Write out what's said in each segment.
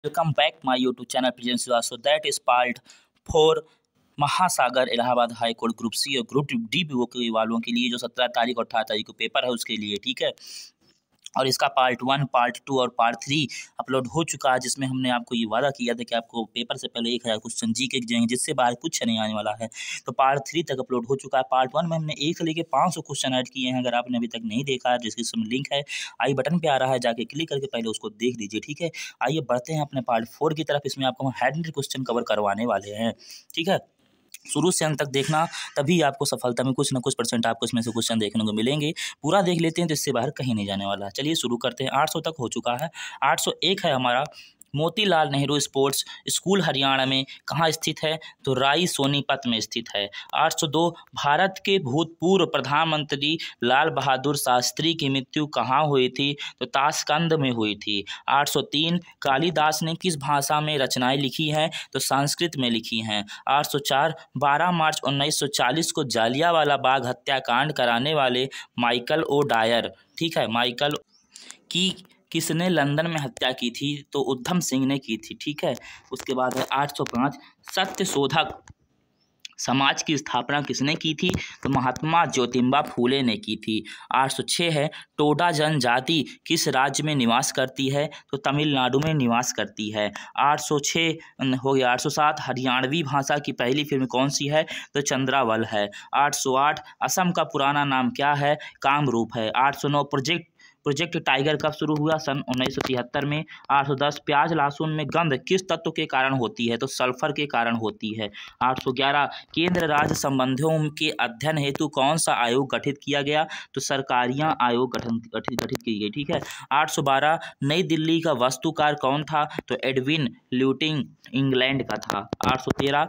Welcome back my YouTube channel Presents Viva. So that is part 4 महासागर Allahabad high court group C और group D के वालों के लिए जो 17 तारीख और 18 तारीख को पेपर है उसके लिए, ठीक है। और इसका पार्ट 1, पार्ट 2 और पार्ट 3 अपलोड हो चुका है, जिसमें हमने आपको ये वादा किया था कि आपको पेपर से पहले 1000 क्वेश्चन जी के जाएंगे, जिससे बाहर कुछ नहीं आने वाला है। तो पार्ट 3 तक अपलोड हो चुका है। पार्ट 1 में हमने 1 से लेकर 500 क्वेश्चन ऐड किए हैं। अगर आपने अभी तक नहीं देखा है, डिस्क्रिप्शन में लिंक है, आई बटन पे आ रहा है, जाके क्लिक करके पहले उसको देख लीजिए, ठीक है। आइए बढ़ते हैं अपने पार्ट 4 की तरफ। इसमें आपको हम हैंड क्वेश्चन कवर करवाने वाले हैं, ठीक है। शुरू से अंत तक देखना, तभी आपको सफलता में कुछ ना कुछ % आपको इसमें से क्वेश्चन देखने को मिलेंगे। पूरा देख लेते हैं तो इससे बाहर कहीं नहीं जाने वाला। चलिए शुरू करते हैं। 800 तक हो चुका है। 801 है हमारा, मोतीलाल नेहरू स्पोर्ट्स स्कूल हरियाणा में कहाँ स्थित है? तो राई सोनीपत में स्थित है। 802 भारत के भूतपूर्व प्रधानमंत्री लाल बहादुर शास्त्री की मृत्यु कहाँ हुई थी? तो ताशकंद में हुई थी। 803 कालिदास ने किस भाषा में रचनाएं लिखी हैं? तो संस्कृत में लिखी हैं। 804 12 मार्च 1940 को जालियांवाला बाग हत्याकांड कराने वाले माइकल ओ डायर, ठीक है, माइकल की किसने लंदन में हत्या की थी? तो उधम सिंह ने की थी, ठीक है। उसके बाद है 805 सत्यशोधक समाज की स्थापना किसने की थी? तो महात्मा ज्योतिबा फूले ने की थी। 806 है टोडा जनजाति किस राज्य में निवास करती है? तो तमिलनाडु में निवास करती है। 806 हो गया। 807 हरियाणवी भाषा की पहली फिल्म कौन सी है? तो चंद्रावल है। 808 असम का पुराना नाम क्या है? कामरूप है। 809 प्रोजेक्ट टाइगर कब शुरू हुआ? सन 1973 में। 810 प्याज लहसुन में गंध किस तत्व के कारण होती है? तो सल्फर के कारण होती है। 811 केंद्र राज्य संबंधों के अध्ययन हेतु कौन सा आयोग गठित किया गया? तो सरकारियां आयोग गठित की गई, ठीक है। 812 नई दिल्ली का वास्तुकार कौन था? तो एडविन ल्यूटिंग इंग्लैंड का था। 813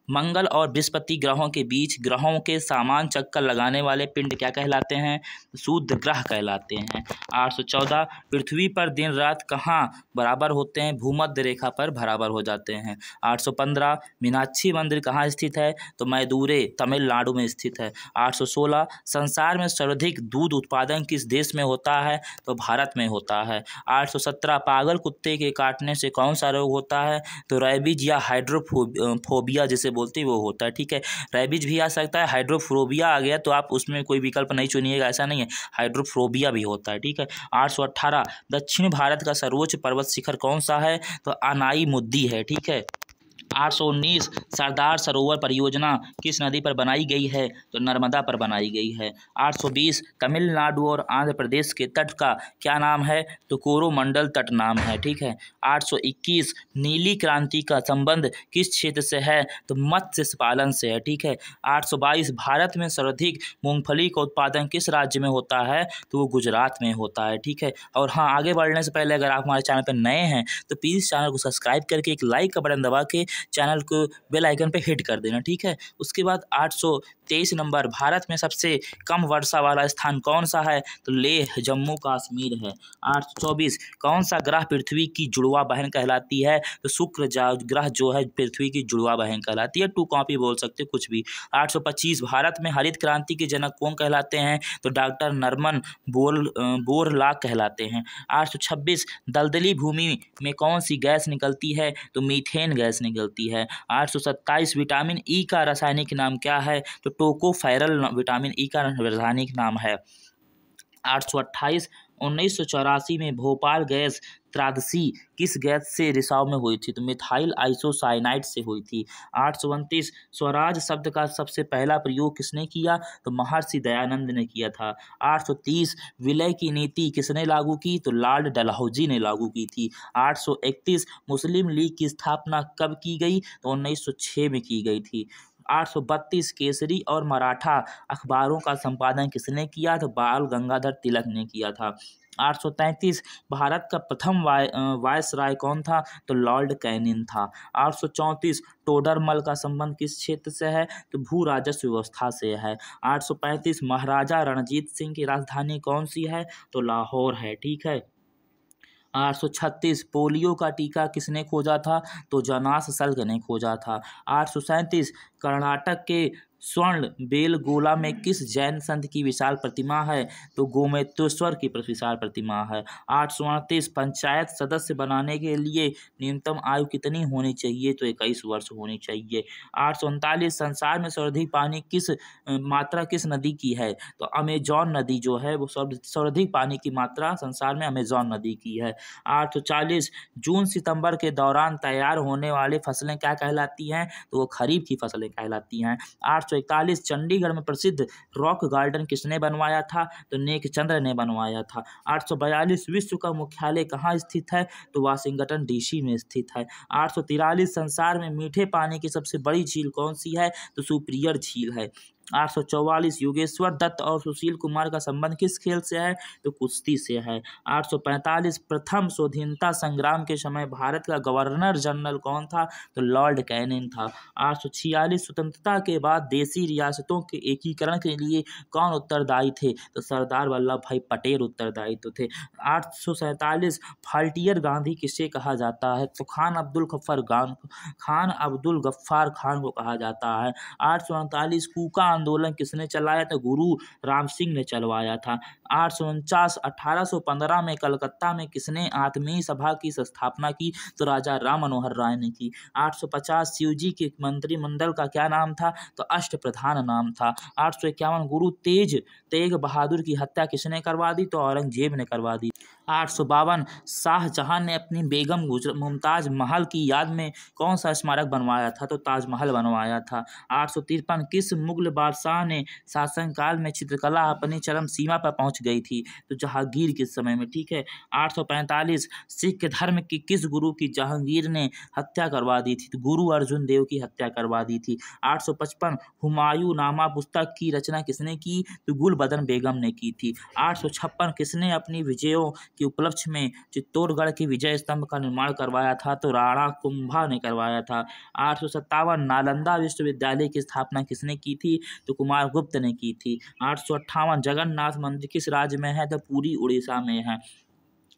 मंगल और बृहस्पति ग्रहों के बीच ग्रहों के समान चक्कर लगाने वाले पिंड क्या कहलाते हैं? शुद्ध ग्रह कहलाते हैं। 814 पृथ्वी पर दिन रात कहाँ बराबर होते हैं? भूमध्य रेखा पर बराबर हो जाते हैं। 815 मीनाक्षी मंदिर कहाँ स्थित है? तो मैदुरै तमिलनाडु में स्थित है। 816 संसार में सर्वाधिक दूध उत्पादन किस देश में होता है? तो भारत में होता है। 817 पागल कुत्ते के काटने से कौन सा रोग होता है? तो रेबीज या हाइड्रोफोबिया जिसे बोलते हैं वो होता है, ठीक है। रेबीज भी आ सकता है, हाइड्रोफोबिया आ गया तो आप उसमें कोई विकल्प नहीं चुनिएगा, ऐसा नहीं है, हाइड्रोफोबिया भी होता है, ठीक है। 818 दक्षिण भारत का सर्वोच्च पर्वत शिखर कौन सा है? तो अनाई मुद्दी है, ठीक है। 819 सरदार सरोवर परियोजना किस नदी पर बनाई गई है? तो नर्मदा पर बनाई गई है। 820 तमिलनाडु और आंध्र प्रदेश के तट का क्या नाम है? तो कोरोमंडल तट नाम है, ठीक है। 821 नीली क्रांति का संबंध किस क्षेत्र से है? तो मत्स्य पालन से है, ठीक है। 822 भारत में सर्वाधिक मूंगफली का उत्पादन किस राज्य में होता है? तो वो गुजरात में होता है, ठीक है। और हाँ, आगे बढ़ने से पहले अगर आप हमारे चैनल पर नए हैं तो प्लीज़ चैनल को सब्सक्राइब करके एक लाइक का बटन दबा के चैनल को बेल आइकन पे हिट कर देना, ठीक है। उसके बाद 823 नंबर भारत में सबसे कम वर्षा वाला स्थान कौन सा है? तो लेह जम्मू कश्मीर है। 824 कौन सा ग्रह पृथ्वी की जुड़वा बहन कहलाती है? तो शुक्र ग्रह जो है पृथ्वी की जुड़वा बहन कहलाती है, 2 कॉपी बोल सकते कुछ भी। 825 भारत में हरित क्रांति के जनक कौन कहलाते हैं? तो डॉक्टर नरमन बोरलाग कहलाते हैं। 826 दलदली भूमि में कौन सी गैस निकलती है? तो मीथेन गैस निकलती है। 827 विटामिन ई का रासायनिक नाम क्या है? तो टोकोफेरल विटामिन ई का रासायनिक नाम है। 828 1984 में भोपाल गैस त्रासदी किस गैस से रिसाव में हुई थी? तो मिथाइल आइसोसाइनाइड से हुई थी। 829 स्वराज शब्द का सबसे पहला प्रयोग किसने किया? तो महर्षि दयानंद ने किया था। 830 विलय की नीति किसने लागू की? तो लॉर्ड डलहौजी ने लागू की थी। 831 मुस्लिम लीग की स्थापना कब की गई? तो 1906 में की गई थी। 832 केसरी और मराठा अखबारों का संपादन किसने किया? तो बाल गंगाधर तिलक ने किया था। 833 भारत का प्रथम वायसराय कौन था? तो लॉर्ड कैनिंग था। 834 टोडरमल का संबंध किस क्षेत्र से है? तो भू राजस्व व्यवस्था से है। 835 महाराजा रणजीत सिंह की राजधानी कौन सी है? तो लाहौर है, ठीक है। 836 पोलियो का टीका किसने खोजा था? तो जोनास सल्क ने खोजा था। 837 कर्नाटक के स्वर्ण बेलगोला में किस जैन संत की विशाल प्रतिमा है? तो गोमतेश्वर की विशाल प्रतिमा है। 838 पंचायत सदस्य बनाने के लिए न्यूनतम आयु कितनी होनी चाहिए? तो 21 वर्ष होनी चाहिए। 839 संसार में सर्वाधिक पानी किस मात्रा किस नदी की है? तो अमेजॉन नदी जो है वो सर्वाधिक पानी की मात्रा संसार में अमेजॉन नदी की है। 840 जून सितंबर के दौरान तैयार होने वाली फसलें क्या कहलाती हैं? तो वो खरीफ की फसलें कहलाती हैं। 841 चंडीगढ़ में प्रसिद्ध रॉक गार्डन किसने बनवाया था? तो नेकचंद्र ने बनवाया था। 842 विश्व का मुख्यालय कहाँ स्थित है? तो वाशिंगटन डीसी में स्थित है। 843 संसार में मीठे पानी की सबसे बड़ी झील कौन सी है? तो सुपीरियर झील है। 844 योगेश्वर दत्त और सुशील कुमार का संबंध किस खेल से है? तो कुश्ती से है। 845 प्रथम स्वाधीनता संग्राम के समय भारत का गवर्नर जनरल कौन था? तो लॉर्ड कैनिंग था। 846 स्वतंत्रता के बाद देशी रियासतों के एकीकरण के लिए कौन उत्तरदायी थे? तो सरदार वल्लभ भाई पटेल उत्तरदायी तो थे। 847 फाल्टियर गांधी किसे कहा जाता है? तो खान अब्दुल गफ्फार खान को कहा जाता है। 848 कूका आंदोलन किसने चलाया? तो गुरु राम सिंह ने चलवाया था। 849 1815 में कलकत्ता में किसने आत्मीय सभा की स्थापना की? तो राजा राम मनोहर राय ने की। 850 शिवजी के मंत्रिमंडल का क्या नाम था? तो अष्टप्रधान नाम था। 851 गुरु तेग बहादुर की हत्या किसने करवा दी? तो औरंगजेब ने करवा दी। 852 शाहजहां ने अपनी बेगम मुमताज महल की याद में कौन सा स्मारक बनवाया था? तो ताजमहल बनवाया था। 853 किस मुगल बादशाह ने शासनकाल में चित्रकला अपनी चरम सीमा पर पहुंच गई थी? तो जहांगीर के समय में, ठीक है। 845 सिख धर्म की किस गुरु की जहांगीर ने हत्या करवा दी थी? तो गुरु अर्जुन देव की हत्या करवा दी थी। 855 हुमायूं नामा पुस्तक की रचना किसने की? तो गुलबदन बेगम ने की थी। 856 किसने अपनी विजयों के उपलक्ष्य में चित्तौड़गढ़ के विजय स्तंभ का निर्माण करवाया था? तो राणा कुंभा ने करवाया था। 857 नालंदा विश्वविद्यालय की स्थापना किसने की थी? तो कुमार गुप्त ने की थी। 858 जगन्नाथ मंदिर किस राज्य में है? तो पूरी उड़ीसा में है।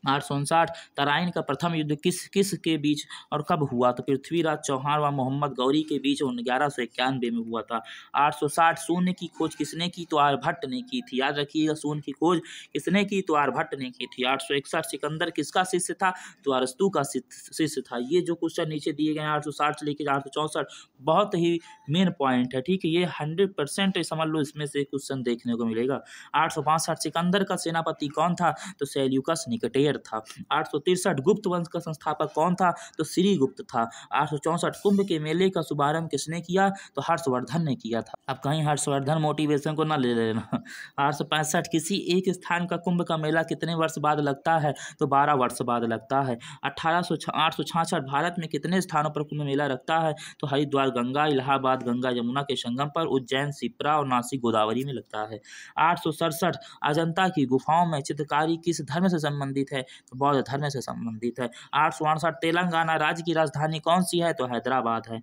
859 तराइन का प्रथम युद्ध किस के बीच और कब हुआ? तो पृथ्वीराज चौहान व मोहम्मद गौरी के बीच 1191 में हुआ था। 860 शून्य की खोज किसने की? तो आर्यभट्ट ने की थी। याद रखिएगा, शून्य की खोज किसने की? तो आर्यभट्ट ने की थी। 861 सिकंदर किसका शिष्य था? तो अरस्तू का शिष्य था। ये जो क्वेश्चन नीचे दिए गए हैं 860 से लेकर 864 बहुत ही मेन पॉइंट है, ठीक है। ये 100% समझ लो, इसमें से क्वेश्चन देखने को मिलेगा। 862 सिकंदर का सेनापति कौन था? तो सेल्यूकस निकेटर था। 863 गुप्त वंश का संस्थापक कौन था? तो श्रीगुप्त था। 864 कुंभ के मेले का शुभारंभ किसने किया? तो हर्षवर्धन ने किया था। अब कहीं हर्षवर्धन मोटिवेशन को ना ले लेना। 865 किसी एक स्थान का कुंभ का मेला कितने वर्ष बाद लगता है? तो 12 वर्ष बाद लगता है। 866 भारत में कितने स्थानों पर कुंभ मेला लगता है? तो हरिद्वार गंगा, इलाहाबाद गंगा यमुना के संगम पर, उज्जैन शिप्रा और नासिक गोदावरी में लगता है। 867 अजंता की गुफाओं में चित्रकारी किस धर्म से संबंधित है? तो बौद्ध धर्म से संबंधित है। 868 तेलंगाना राज्य की राजधानी कौन सी है? तो हैदराबाद है।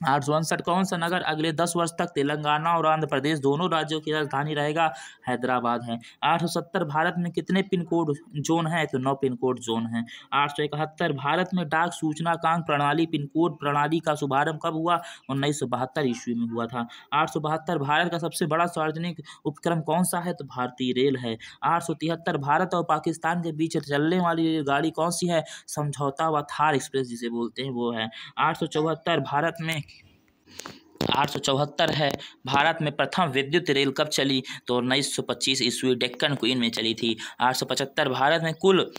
859 कौन सा नगर अगले 10 वर्ष तक तेलंगाना और आंध्र प्रदेश दोनों राज्यों की राजधानी रहेगा? हैदराबाद है। 870 भारत में कितने पिन कोड जोन है? तो 9 पिन कोड जोन है। 871 भारत में डाक सूचनाकांक प्रणाली पिन कोड प्रणाली का शुभारंभ कब हुआ? 1972 ईस्वी में हुआ था। 872 भारत का सबसे बड़ा सार्वजनिक उपक्रम कौन सा है? तो भारतीय रेल है। 873 भारत और पाकिस्तान के बीच चलने वाली रेलगाड़ी कौन सी है? समझौता व थार एक्सप्रेस जिसे बोलते हैं वो है। 874 भारत में 874 है भारत में प्रथम विद्युत रेल कब चली? तो 1925 ईस्वी डेक्कन क्वीन में चली थी। 875 भारत में कुल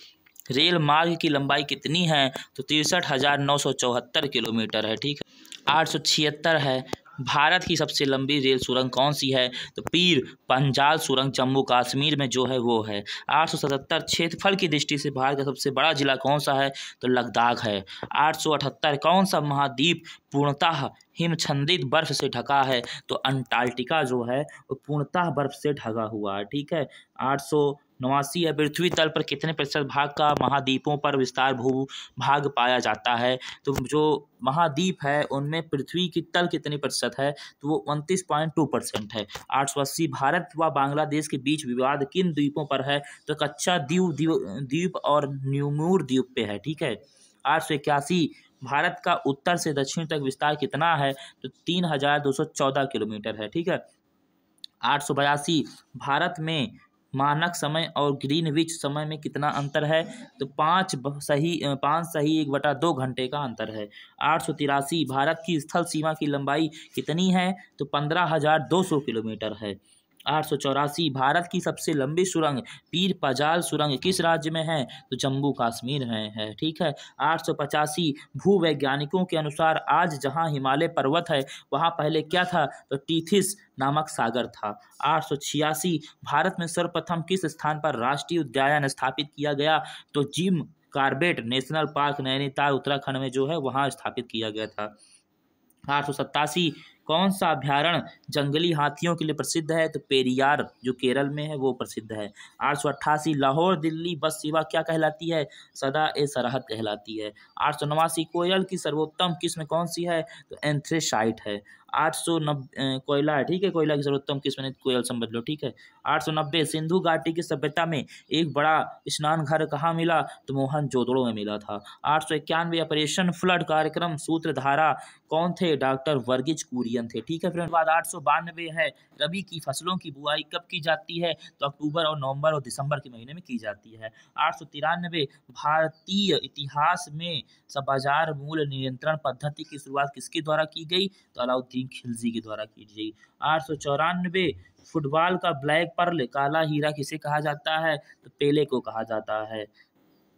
रेल मार्ग की लंबाई कितनी है? तो 63,974 किलोमीटर है, ठीक है। 876 है भारत की सबसे लंबी रेल सुरंग कौन सी है? तो पीर पंजाल सुरंग जम्मू कश्मीर में जो है वो है। 877 क्षेत्रफल की दृष्टि से भारत का सबसे बड़ा जिला कौन सा है? तो लद्दाख है। 878 कौन सा महाद्वीप पूर्णतः हिमछंदित बर्फ से ढका है? तो अंटार्कटिका जो है वो पूर्णतः बर्फ से ढका हुआ है, ठीक है। 889 है पृथ्वी तल पर कितने प्रतिशत भाग का महाद्वीपों पर विस्तार भूभाग पाया जाता है? तो जो महाद्वीप है उनमें पृथ्वी की तल कितनी प्रतिशत है? तो वो 29.2% है। 880 भारत व बांग्लादेश के बीच विवाद किन द्वीपों पर है? तो कच्चा द्वीप और न्यूमूर द्वीप पे है, ठीक है। 881 भारत का उत्तर से दक्षिण तक विस्तार कितना है? तो 3214 किलोमीटर है, ठीक है। 882 भारत में मानक समय और ग्रीनविच समय में कितना अंतर है? तो 5 सही 1/2 घंटे का अंतर है। 883 भारत की स्थल सीमा की लंबाई कितनी है? तो 15,200 किलोमीटर है। 884 भारत की सबसे लंबी सुरंग पीर पजाल सुरंग किस राज्य में है? तो जम्मू कश्मीर में है, ठीक है। 885 भूवैज्ञानिकों के अनुसार आज जहां हिमालय पर्वत है वहां पहले क्या था? तो टीथिस नामक सागर था। 886 भारत में सर्वप्रथम किस स्थान पर राष्ट्रीय उद्यान स्थापित किया गया? तो Jim Corbett national park Nainital Uttarakhand में जो है वहां स्थापित किया गया था। 887 कौन सा अभ्यारण्य जंगली हाथियों के लिए प्रसिद्ध है? तो पेरियार जो केरल में है वो प्रसिद्ध है। 888 लाहौर दिल्ली बस सेवा क्या कहलाती है? सदा ए सरहद कहलाती है। 889 कोयल की सर्वोत्तम किस्म कौन सी है? तो एंथ्रेसाइट है। 890 कोयला है, ठीक है। कोयला की सर्वोत्तम किस्म कोयल समझ लो, ठीक है। 890 सिंधु घाटी की सभ्यता में एक बड़ा स्नान घर कहाँ मिला? तो मोहनजोदड़ो में मिला था। 891 ऑपरेशन फ्लड कार्यक्रम सूत्रधारा कौन थे? डॉक्टर वर्गीज कुरियन थे, ठीक है फ्रेंड। बाद 892 है रबी की फसलों की बुआई कब की जाती है? तो अक्टूबर और नवंबर और दिसंबर के महीने में की जाती है। 893 भारतीय इतिहास में बाजार मूल्य नियंत्रण पद्धति की शुरुआत किसके द्वारा की गई? तो अलाउद्दीन खिलजी के द्वारा की गई। 894 फुटबॉल का ब्लैक पर्ल काला हीरा किसे कहा जाता है? तो पेले को कहा जाता है।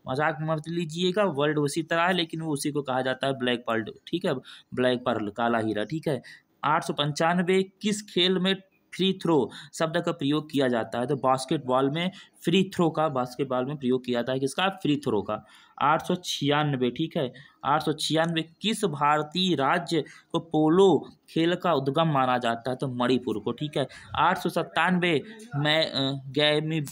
मजाक मत लीजिएगा, वर्ड उसी तरह है लेकिन वो उसी को कहा जाता है ब्लैक पर्ल, ठीक है। ब्लैक पर्ल काला हीरा, ठीक है। 895 किस खेल में फ्री थ्रो शब्द का प्रयोग किया जाता है? तो बास्केटबॉल में फ्री थ्रो का बास्केटबॉल में प्रयोग किया जाता है, किसका? फ्री थ्रो का। 896, ठीक है। 896 किस भारतीय राज्य को पोलो खेल का उद्गम माना जाता है? तो मणिपुर को, ठीक है। 897 में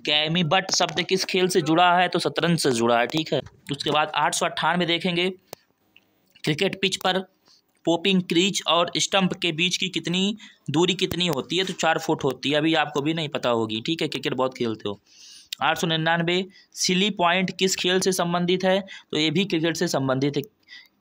गैमीबट शब्द किस खेल से जुड़ा है? तो शतरंज से जुड़ा है, ठीक है। उसके बाद 898 देखेंगे क्रिकेट पिच पर पोपिंग क्रीज और स्टंप के बीच की कितनी दूरी कितनी होती है? तो 4 फुट होती है। अभी आपको भी नहीं पता होगी, ठीक है, क्रिकेट बहुत खेलते हो। 899 सिली पॉइंट किस खेल से संबंधित है? तो ये भी क्रिकेट से संबंधित है।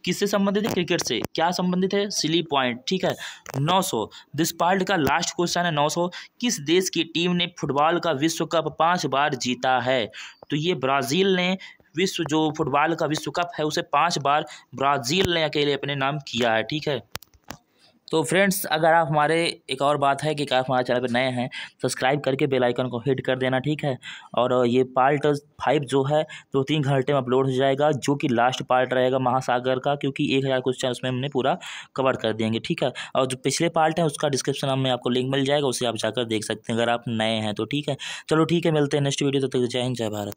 किससे संबंधित है? क्रिकेट से। क्या संबंधित है? सिली पॉइंट, ठीक है। 900 दिस पार्ट का लास्ट क्वेश्चन है 900 किस देश की टीम ने फुटबॉल का विश्व कप 5 बार जीता है? तो ये ब्राज़ील ने विश्व जो फुटबॉल का विश्व कप है उसे 5 बार ब्राज़ील ने अकेले अपने नाम किया है, ठीक है। तो फ्रेंड्स अगर आप हमारे एक और बात है कि आप हमारे चैनल पर नए हैं सब्सक्राइब करके बेल आइकन को हिट कर देना, ठीक है। और ये पार्ट 5 जो है 2-3 घंटे में अपलोड हो जाएगा, जो कि लास्ट पार्ट रहेगा महासागर का, क्योंकि 1000 क्वेश्चन उसमें हमने पूरा कवर कर देंगे, ठीक है। और जो पिछले पार्ट है उसका डिस्क्रिप्शन में आपको लिंक मिल जाएगा, उसे आप जाकर देख सकते हैं अगर आप नए हैं तो, ठीक है। चलो ठीक है, मिलते हैं नेक्स्ट वीडियो, तब तक जय हिंद जय भारत।